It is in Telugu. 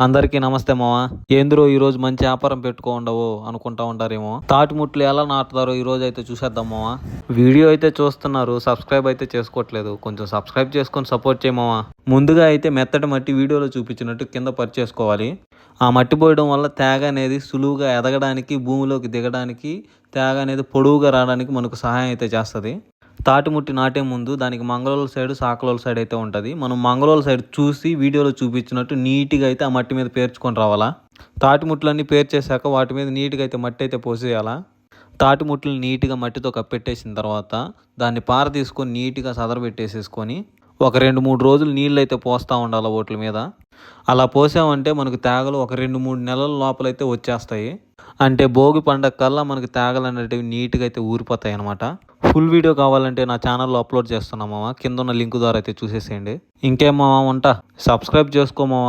అందరికీ నమస్తే మామ. ఏందిరో ఈరోజు మంచి వ్యాపారం పెట్టుకోండవు అనుకుంటా ఉంటారేమో. తాటిముట్లు ఎలా నాటుతారో ఈరోజు అయితే చూసేద్దాం మామ. వీడియో అయితే చూస్తున్నారు, సబ్స్క్రైబ్ అయితే చేసుకోవట్లేదు. కొంచెం సబ్స్క్రైబ్ చేసుకొని సపోర్ట్ చేయమామ. ముందుగా అయితే మెత్తటి మట్టి వీడియోలో చూపించినట్టు కింద పరిచేసుకోవాలి. ఆ మట్టి పోయడం వల్ల తేగ అనేది సులువుగా ఎదగడానికి, భూమిలోకి దిగడానికి, తేగ అనేది పొడవుగా రావడానికి మనకు సహాయం అయితే చేస్తుంది. తాటిముట్టి నాటే ముందు దానికి మంగళోల సైడ్, సాకలోల సైడ్ అయితే ఉంటుంది. మనం మంగళోల సైడ్ చూసి వీడియోలో చూపించినట్టు నీట్గా అయితే ఆ మట్టి మీద పేర్చుకొని రావాలా. తాటిముట్లన్నీ పేర్చేశాక వాటి మీద నీట్గా అయితే మట్టి అయితే పోసేయాలా. తాటిముట్లను నీట్గా మట్టితో కప్పెట్టేసిన తర్వాత దాన్ని పార తీసుకొని నీట్గా సదరబెట్టేసేసుకొని ఒక 2-3 రోజులు నీళ్ళు అయితే పోస్తూ ఉండాలి ఓట్ల మీద. అలా పోసామంటే మనకు తేగలు ఒక 2-3 నెలల లోపలైతే వచ్చేస్తాయి. అంటే భోగి పండగ కల్లా మనకి తేగలు అనేటివి నీట్గా అయితే ఊరిపోతాయి అనమాట. ఫుల్ వీడియో కావాలంటే నా ఛానల్లో అప్లోడ్ చేస్తున్నాం మామ. కింద ఉన్న లింక్ ద్వారా అయితే చూసేసేయండి. ఇంకేం మామ ఉంటా, సబ్స్క్రైబ్ చేసుకో మామ.